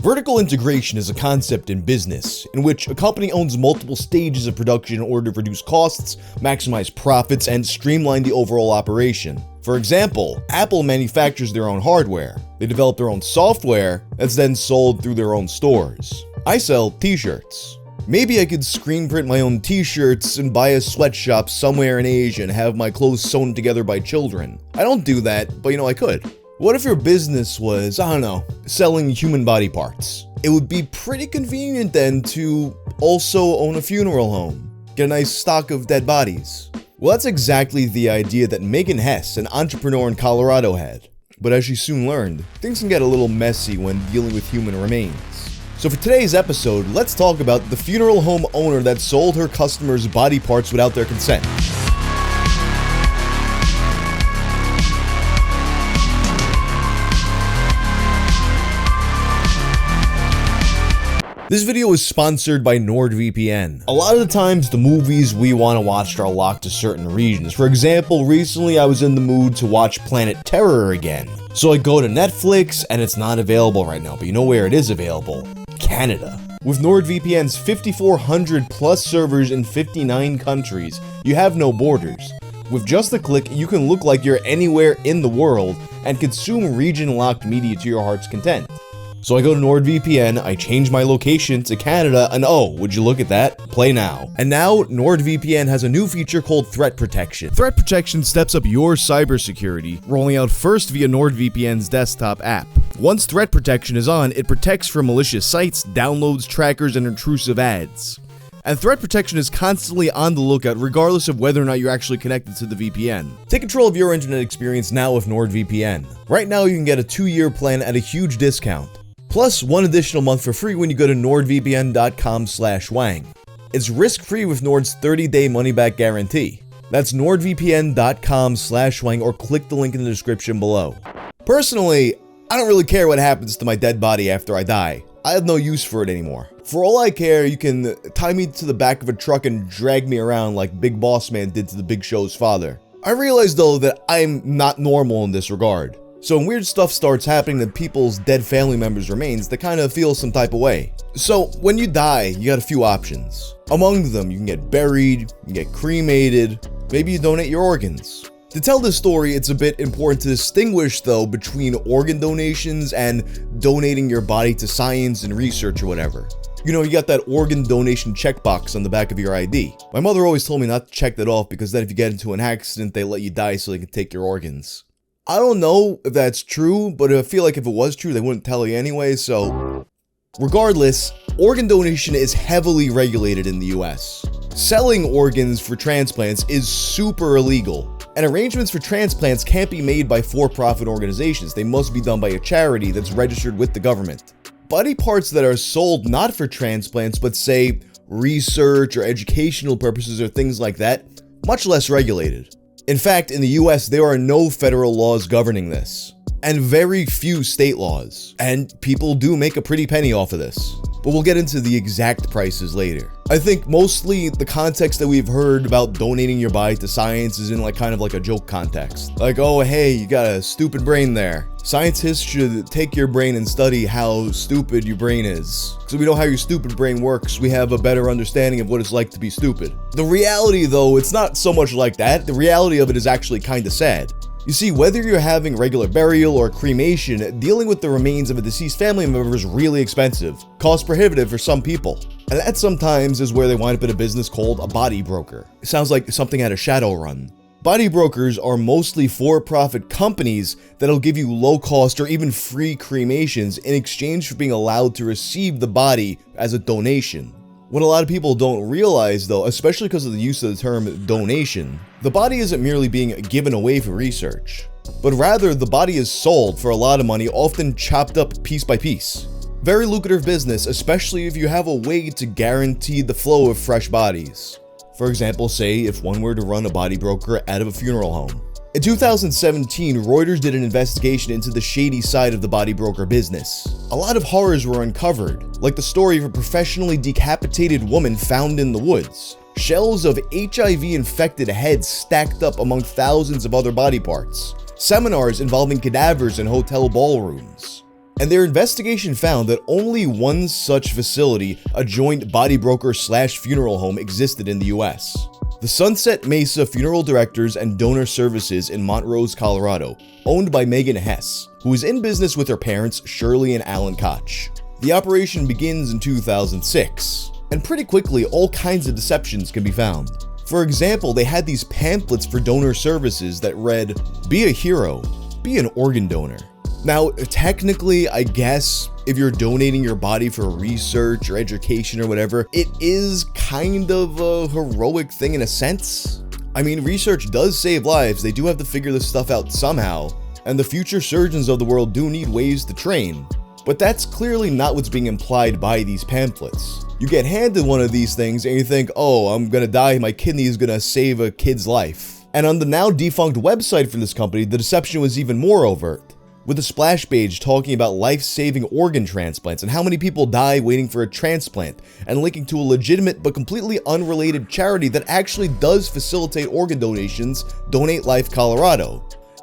Vertical integration is a concept in business in which a company owns multiple stages of production in order to reduce costs, maximize profits, and streamline the overall operation. For example, Apple manufactures their own hardware. They develop their own software that's then sold through their own stores. I sell t-shirts. Maybe I could screen print my own t-shirts and buy a sweatshop somewhere in Asia and have my clothes sewn together by children. I don't do that, but I could. What if your business was, I don't know, selling human body parts? It would be pretty convenient then to also own a funeral home. Get a nice stock of dead bodies. Well, that's exactly the idea that Megan Hess, an entrepreneur in Colorado, had. But as she soon learned, things can get a little messy when dealing with human remains. So for today's episode, let's talk about the funeral home owner that sold her customers body parts without their consent. This video is sponsored by NordVPN. A lot of the times, the movies we want to watch are locked to certain regions. For example, recently I was in the mood to watch Planet Terror again. So I go to Netflix and it's not available right now, but you know where it is available? Canada. With NordVPN's 5,400 plus servers in 59 countries, you have no borders. With just a click, you can look like you're anywhere in the world and consume region-locked media to your heart's content. So I go to NordVPN, I change my location to Canada, and oh, would you look at that? Play now. And now, NordVPN has a new feature called Threat Protection. Threat Protection steps up your cybersecurity, rolling out first via NordVPN's desktop app. Once Threat Protection is on, it protects from malicious sites, downloads, trackers, and intrusive ads. And Threat Protection is constantly on the lookout regardless of whether or not you're actually connected to the VPN. Take control of your internet experience now with NordVPN. Right now, you can get a 2-year plan at a huge discount. Plus, 1 additional month for free when you go to nordvpn.com/wang. It's risk-free with Nord's 30-day money-back guarantee. That's nordvpn.com/wang or click the link in the description below. Personally, I don't really care what happens to my dead body after I die. I have no use for it anymore. For all I care, you can tie me to the back of a truck and drag me around like Big Boss Man did to the Big Show's father. I realize though that I'm not normal in this regard. So when weird stuff starts happening to people's dead family members' remains, they kind of feel some type of way. So when you die, you got a few options. Among them, you can get buried, you can get cremated, maybe you donate your organs. To tell this story, it's a bit important to distinguish though between organ donations and donating your body to science and research or whatever. You got that organ donation checkbox on the back of your ID. My mother always told me not to check that off because then if you get into an accident, they let you die so they can take your organs. I don't know if that's true, but I feel like if it was true, they wouldn't tell you anyway, so... Regardless, organ donation is heavily regulated in the US. Selling organs for transplants is super illegal, and arrangements for transplants can't be made by for-profit organizations. They must be done by a charity that's registered with the government. Body parts that are sold not for transplants, but say research or educational purposes or things like that, much less regulated. In fact, in the US, there are no federal laws governing this, and very few state laws, and people do make a pretty penny off of this. But we'll get into the exact prices later. I think mostly the context that we've heard about donating your body to science is in kind of a joke context. Like, oh hey, you got a stupid brain there. Scientists should take your brain and study how stupid your brain is. So we know how your stupid brain works, we have a better understanding of what it's like to be stupid. The reality though, it's not so much like that. The reality of it is actually kinda sad. You see, whether you're having regular burial or cremation, dealing with the remains of a deceased family member is really expensive, cost prohibitive for some people. And that sometimes is where they wind up in a business called a body broker. It sounds like something out of Shadowrun. Body brokers are mostly for-profit companies that'll give you low-cost or even free cremations in exchange for being allowed to receive the body as a donation. What a lot of people don't realize though, especially because of the use of the term donation, the body isn't merely being given away for research, but rather the body is sold for a lot of money, often chopped up piece by piece. Very lucrative business, especially if you have a way to guarantee the flow of fresh bodies. For example, say if one were to run a body broker out of a funeral home. In 2017, Reuters did an investigation into the shady side of the body broker business. A lot of horrors were uncovered, like the story of a professionally decapitated woman found in the woods. Shells of HIV-infected heads stacked up among thousands of other body parts. Seminars involving cadavers in hotel ballrooms. and their investigation found that only one such facility, a joint body broker / funeral home, existed in the US. The Sunset Mesa Funeral Directors and Donor Services in Montrose, Colorado, owned by Megan Hess, who is in business with her parents, Shirley and Alan Koch. The operation begins in 2006, and pretty quickly all kinds of deceptions can be found. For example, they had these pamphlets for donor services that read, "Be a hero, be an organ donor." Now, technically, I guess, if you're donating your body for research or education or whatever, it is kind of a heroic thing in a sense. I mean, research does save lives, they do have to figure this stuff out somehow, and the future surgeons of the world do need ways to train. But that's clearly not what's being implied by these pamphlets. You get handed one of these things and you think, oh, I'm gonna die, my kidney is gonna save a kid's life. And on the now defunct website for this company, the deception was even more overt, with a splash page talking about life-saving organ transplants and how many people die waiting for a transplant, and linking to a legitimate but completely unrelated charity that actually does facilitate organ donations, Donate Life Colorado.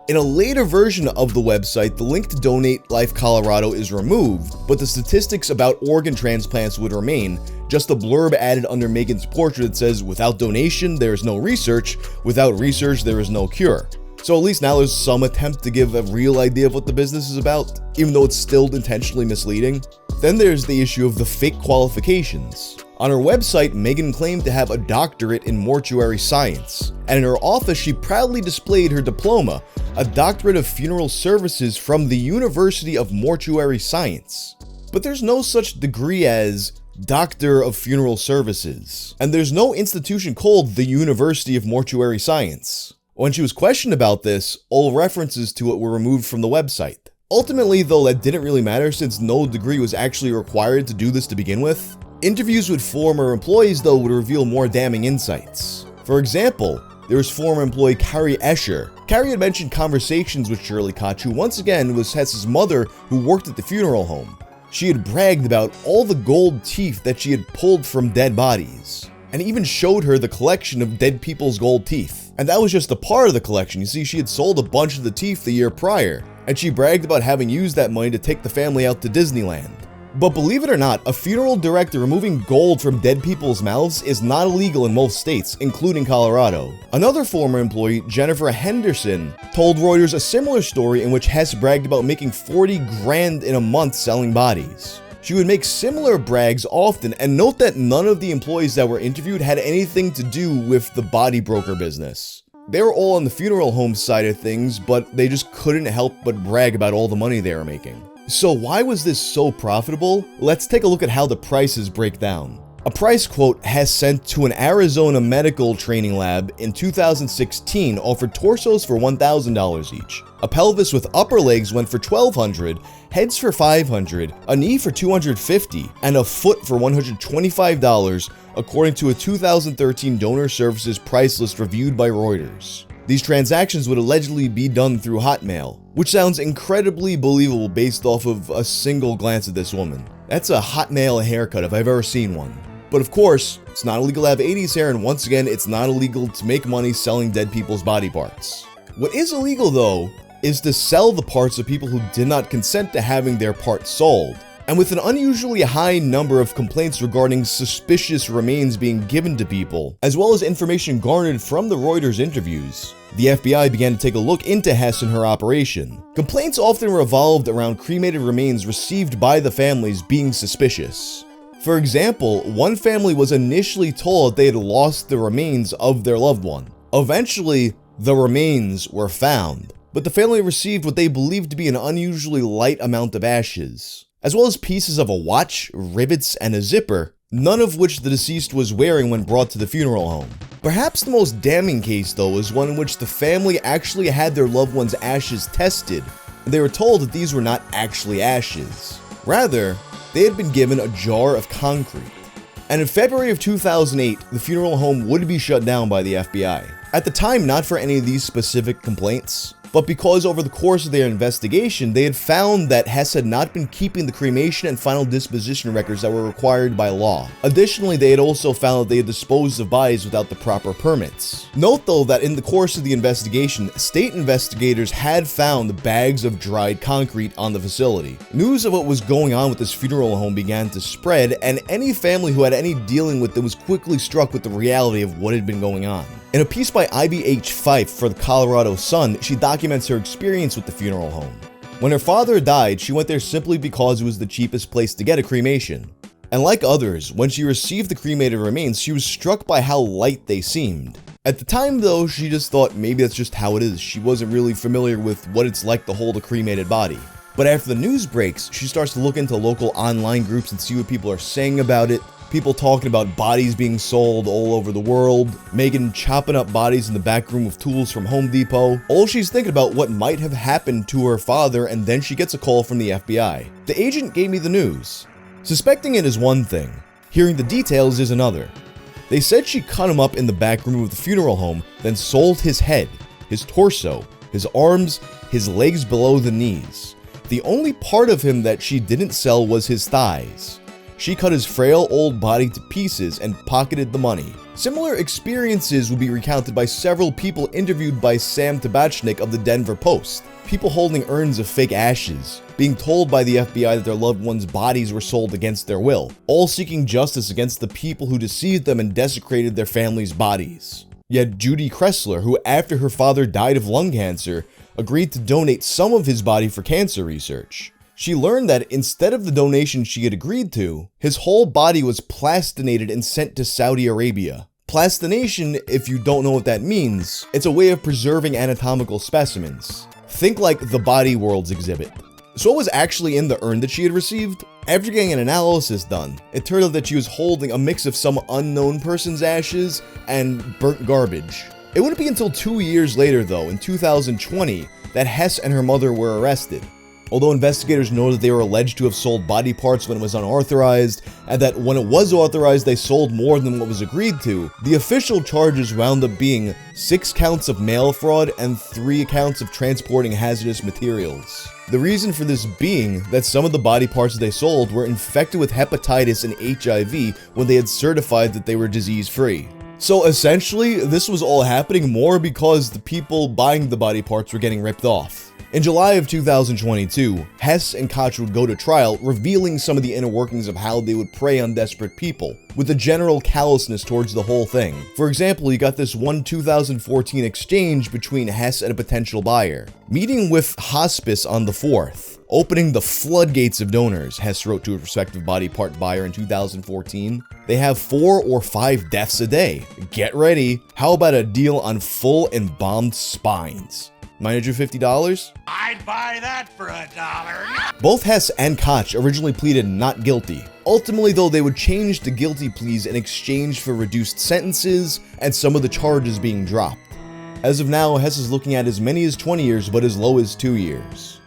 In a later version of the website, the link to Donate Life Colorado is removed, but the statistics about organ transplants would remain, just a blurb added under Megan's portrait that says, "Without donation, there is no research. Without research, there is no cure." So at least now there's some attempt to give a real idea of what the business is about, even though it's still intentionally misleading. Then there's the issue of the fake qualifications. On her website, Megan claimed to have a doctorate in mortuary science, and in her office she proudly displayed her diploma, a doctorate of funeral services from the University of Mortuary Science. But there's no such degree as Doctor of Funeral Services, and there's no institution called the University of Mortuary Science. When she was questioned about this, all references to it were removed from the website. Ultimately, though, that didn't really matter since no degree was actually required to do this to begin with. Interviews with former employees, though, would reveal more damning insights. For example, there was former employee Carrie Escher. Carrie had mentioned conversations with Shirley Koch, who once again was Hess's mother who worked at the funeral home. She had bragged about all the gold teeth that she had pulled from dead bodies, and even showed her the collection of dead people's gold teeth. And that was just a part of the collection. You see, she had sold a bunch of the teeth the year prior, and she bragged about having used that money to take the family out to Disneyland. But believe it or not, a funeral director removing gold from dead people's mouths is not illegal in most states, including Colorado. Another former employee, Jennifer Henderson, told Reuters a similar story in which Hess bragged about making 40 grand in a month selling bodies. She would make similar brags often, and note that none of the employees that were interviewed had anything to do with the body broker business. They were all on the funeral home side of things, but they just couldn't help but brag about all the money they were making. So why was this so profitable? Let's take a look at how the prices break down. A price quote Hess sent to an Arizona medical training lab in 2016 offered torsos for $1,000 each. A pelvis with upper legs went for $1,200, heads for $500, a knee for $250, and a foot for $125, according to a 2013 donor services price list reviewed by Reuters. These transactions would allegedly be done through Hotmail, which sounds incredibly believable based off of a single glance at this woman. That's a Hotmail haircut if I've ever seen one. But of course, it's not illegal to have 80s hair, and once again, it's not illegal to make money selling dead people's body parts. What is illegal, though, is to sell the parts of people who did not consent to having their parts sold. And with an unusually high number of complaints regarding suspicious remains being given to people, as well as information garnered from the Reuters interviews, the FBI began to take a look into Hess and her operation. Complaints often revolved around cremated remains received by the families being suspicious. For example, one family was initially told they had lost the remains of their loved one. Eventually, the remains were found, but the family received what they believed to be an unusually light amount of ashes, as well as pieces of a watch, rivets, and a zipper, none of which the deceased was wearing when brought to the funeral home. Perhaps the most damning case, though, is one in which the family actually had their loved one's ashes tested, and they were told that these were not actually ashes. Rather, they had been given a jar of concrete. And in February of 2008, the funeral home would be shut down by the FBI. At the time, not for any of these specific complaints, But because over the course of their investigation, they had found that Hess had not been keeping the cremation and final disposition records that were required by law. Additionally, they had also found that they had disposed of bodies without the proper permits. Note though that in the course of the investigation, state investigators had found bags of dried concrete on the facility. News of what was going on with this funeral home began to spread, and any family who had any dealing with it was quickly struck with the reality of what had been going on. In a piece by IBH Fife for the Colorado Sun, she documents her experience with the funeral home. When her father died, she went there simply because it was the cheapest place to get a cremation. And like others, when she received the cremated remains, she was struck by how light they seemed. At the time though, she just thought maybe that's just how it is. She wasn't really familiar with what it's like to hold a cremated body. But after the news breaks, she starts to look into local online groups and see what people are saying about it. People talking about bodies being sold all over the world, Megan chopping up bodies in the back room with tools from Home Depot. All she's thinking about what might have happened to her father, and then she gets a call from the FBI. The agent gave me the news. Suspecting it is one thing, hearing the details is another. They said she cut him up in the back room of the funeral home, then sold his head, his torso, his arms, his legs below the knees. The only part of him that she didn't sell was his thighs. She cut his frail old body to pieces and pocketed the money. Similar experiences would be recounted by several people interviewed by Sam Tabachnik of the Denver Post. People holding urns of fake ashes, being told by the FBI that their loved ones' bodies were sold against their will, all seeking justice against the people who deceived them and desecrated their families' bodies. Yet Judy Kressler, who after her father died of lung cancer, agreed to donate some of his body for cancer research. She learned that instead of the donation she had agreed to, his whole body was plastinated and sent to Saudi Arabia. Plastination, if you don't know what that means, it's a way of preserving anatomical specimens. Think like the Body Worlds exhibit. So what was actually in the urn that she had received? After getting an analysis done, it turned out that she was holding a mix of some unknown person's ashes and burnt garbage. It wouldn't be until 2 years later though, in 2020, that Hess and her mother were arrested. Although investigators know that they were alleged to have sold body parts when it was unauthorized, and that when it was authorized they sold more than what was agreed to, the official charges wound up being 6 counts of mail fraud and 3 counts of transporting hazardous materials. The reason for this being that some of the body parts they sold were infected with hepatitis and HIV when they had certified that they were disease-free. So essentially, this was all happening more because the people buying the body parts were getting ripped off. In July of 2022, Hess and Koch would go to trial, revealing some of the inner workings of how they would prey on desperate people, with a general callousness towards the whole thing. For example, you got this one 2014 exchange between Hess and a potential buyer. Meeting with Hospice on the 4th, opening the floodgates of donors, Hess wrote to a prospective body part buyer in 2014. They have 4 or 5 deaths a day. Get ready. How about a deal on full embalmed spines? $950? I'd buy that for $1. Both Hess and Koch originally pleaded not guilty. Ultimately though, they would change to guilty pleas in exchange for reduced sentences and some of the charges being dropped. As of now, Hess is looking at as many as 20 years but as low as 2 years.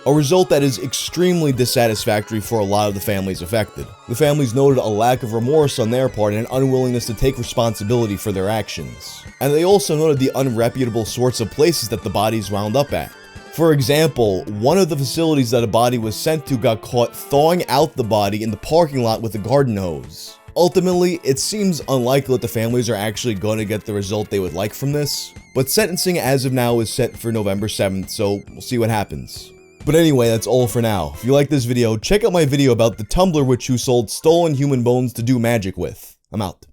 A result that is extremely dissatisfactory for a lot of the families affected. The families noted a lack of remorse on their part and an unwillingness to take responsibility for their actions. And they also noted the unreputable sorts of places that the bodies wound up at. For example, one of the facilities that a body was sent to got caught thawing out the body in the parking lot with a garden hose. Ultimately, it seems unlikely that the families are actually going to get the result they would like from this, but sentencing as of now is set for November 7th, so we'll see what happens. But anyway, that's all for now. If you like this video, check out my video about the Tumblr witch who sold stolen human bones to do magic with. I'm out.